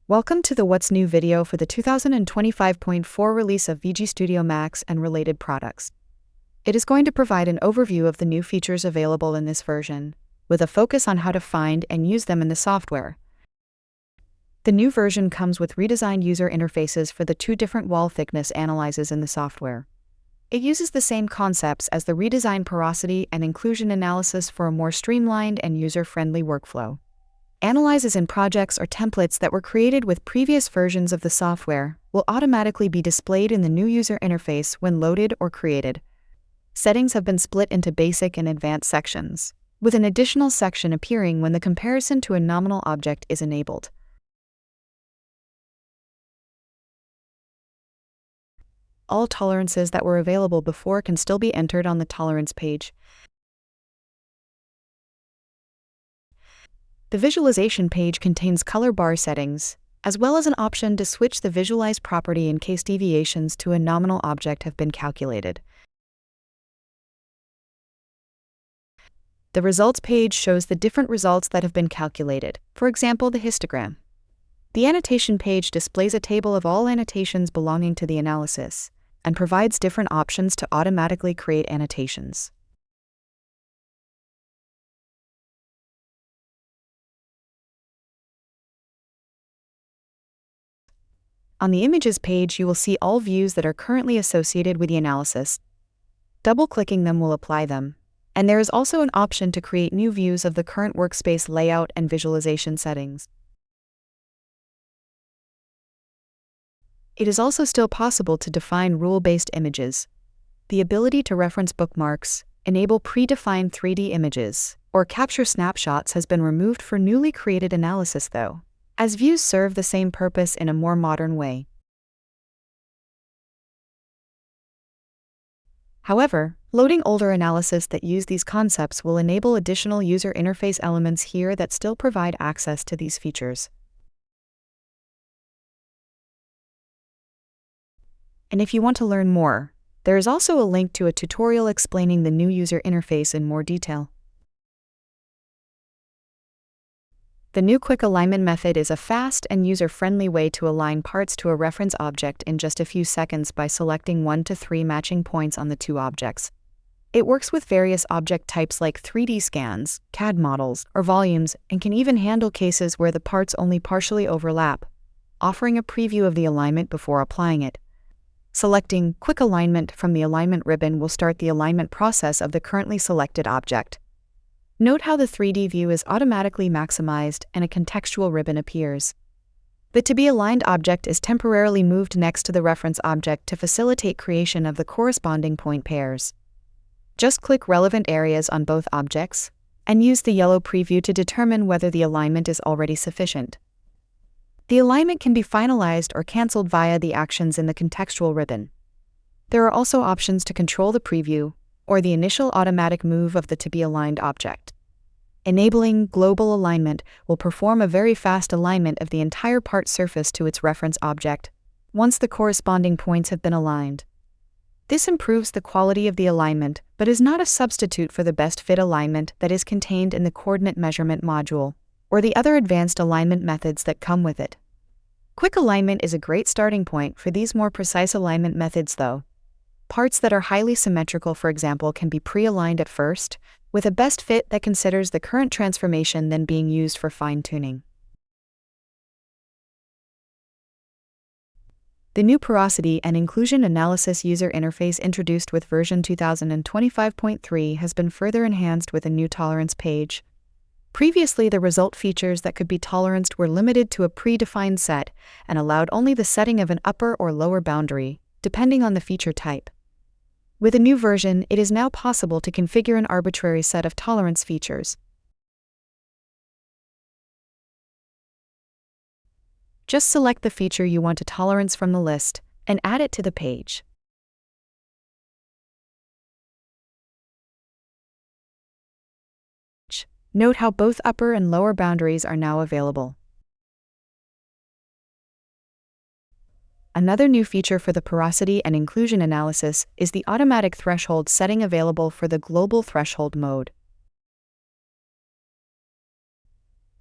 Welcome to the What's New video for the 2025.4 release of VGSTUDIO MAX and related products. It is going to provide an overview of the new features available in this version, with a focus on how to find and use them in the software. The new version comes with redesigned user interfaces for the two different wall thickness analyzes in the software. It uses the same concepts as the redesigned porosity and inclusion analysis for a more streamlined and user-friendly workflow. Analyses in projects or templates that were created with previous versions of the software will automatically be displayed in the new user interface when loaded or created. Settings have been split into basic and advanced sections, with an additional section appearing when the comparison to a nominal object is enabled. All tolerances that were available before can still be entered on the tolerance page. The visualization page contains color bar settings, as well as an option to switch the visualized property in case deviations to a nominal object have been calculated. The results page shows the different results that have been calculated, for example the histogram. The annotation page displays a table of all annotations belonging to the analysis, and provides different options to automatically create annotations. On the Images page, you will see all views that are currently associated with the analysis. Double-clicking them will apply them, and there is also an option to create new views of the current workspace layout and visualization settings. It is also still possible to define rule-based images. The ability to reference bookmarks, enable predefined 3D images, or capture snapshots has been removed for newly created analysis though, as views serve the same purpose in a more modern way. However, loading older analysis that use these concepts will enable additional user interface elements here that still provide access to these features. And if you want to learn more, there is also a link to a tutorial explaining the new user interface in more detail. The new quick alignment method is a fast and user-friendly way to align parts to a reference object in just a few seconds by selecting 1 to 3 matching points on the two objects. It works with various object types like 3D scans, CAD models, or volumes, and can even handle cases where the parts only partially overlap, offering a preview of the alignment before applying it. Selecting Quick Alignment from the alignment ribbon will start the alignment process of the currently selected object. Note how the 3D view is automatically maximized and a contextual ribbon appears. The to-be-aligned object is temporarily moved next to the reference object to facilitate creation of the corresponding point pairs. Just click relevant areas on both objects, and use the yellow preview to determine whether the alignment is already sufficient. The alignment can be finalized or cancelled via the actions in the contextual ribbon. There are also options to control the preview, or the initial automatic move of the to-be-aligned object. Enabling global alignment will perform a very fast alignment of the entire part surface to its reference object, once the corresponding points have been aligned. This improves the quality of the alignment, but is not a substitute for the best fit alignment that is contained in the coordinate measurement module, or the other advanced alignment methods that come with it. Quick alignment is a great starting point for these more precise alignment methods though. Parts that are highly symmetrical, for example, can be pre-aligned at first, with a best fit that considers the current transformation then being used for fine-tuning. The new porosity and inclusion analysis user interface introduced with version 2025.3 has been further enhanced with a new tolerance page. Previously, the result features that could be toleranced were limited to a predefined set and allowed only the setting of an upper or lower boundary, depending on the feature type. With a new version, it is now possible to configure an arbitrary set of tolerance features. Just select the feature you want to tolerance from the list and add it to the page. Note how both upper and lower boundaries are now available. Another new feature for the porosity and inclusion analysis is the automatic threshold setting available for the global threshold mode.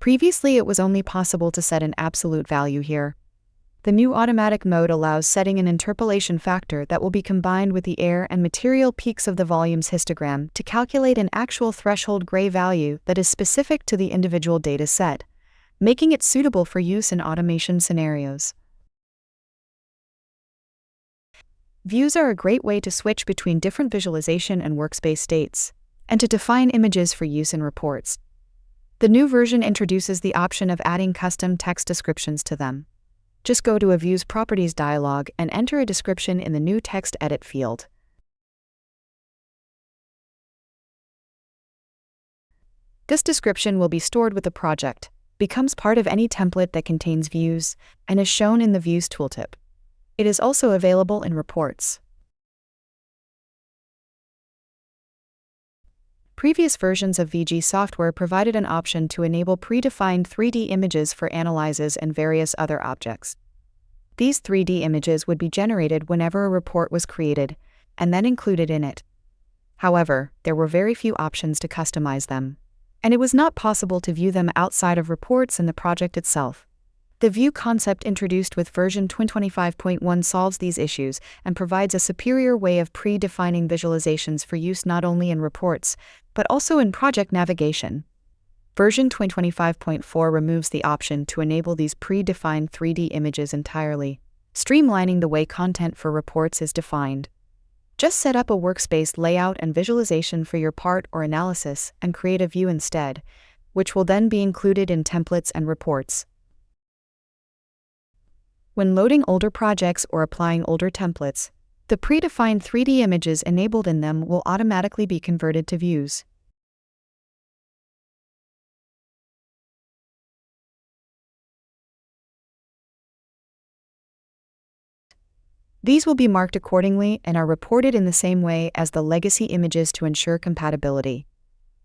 Previously, it was only possible to set an absolute value here. The new automatic mode allows setting an interpolation factor that will be combined with the air and material peaks of the volume's histogram to calculate an actual threshold gray value that is specific to the individual data set, making it suitable for use in automation scenarios. Views are a great way to switch between different visualization and workspace states, and to define images for use in reports. The new version introduces the option of adding custom text descriptions to them. Just go to a View's Properties dialog and enter a description in the new Text Edit field. This description will be stored with the project, becomes part of any template that contains views, and is shown in the Views tooltip. It is also available in reports. Previous versions of VG software provided an option to enable predefined 3D images for analyses and various other objects. These 3D images would be generated whenever a report was created, and then included in it. However, there were very few options to customize them, and it was not possible to view them outside of reports in the project itself. The view concept introduced with version 2025.1 solves these issues and provides a superior way of predefining visualizations for use not only in reports, but also in project navigation. Version 2025.4 removes the option to enable these predefined 3D images entirely, streamlining the way content for reports is defined. Just set up a workspace layout and visualization for your part or analysis and create a view instead, which will then be included in templates and reports. When loading older projects or applying older templates, the predefined 3D images enabled in them will automatically be converted to views. These will be marked accordingly and are reported in the same way as the legacy images to ensure compatibility.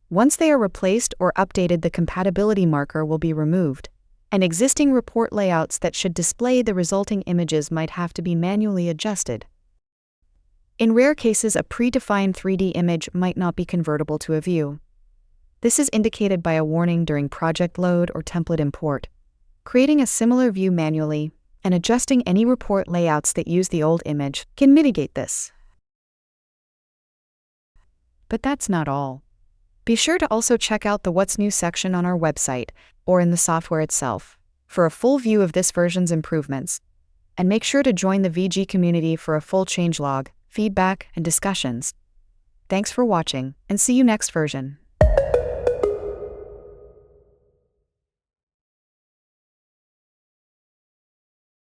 Once they are replaced or updated, the compatibility marker will be removed, and existing report layouts that should display the resulting images might have to be manually adjusted. In rare cases, a predefined 3D image might not be convertible to a view. This is indicated by a warning during project load or template import. Creating a similar view manually and adjusting any report layouts that use the old image can mitigate this. But that's not all. Be sure to also check out the What's New section on our website, or in the software itself, for a full view of this version's improvements. And make sure to join the VG community for a full changelog, feedback, and discussions. Thanks for watching, and see you next version.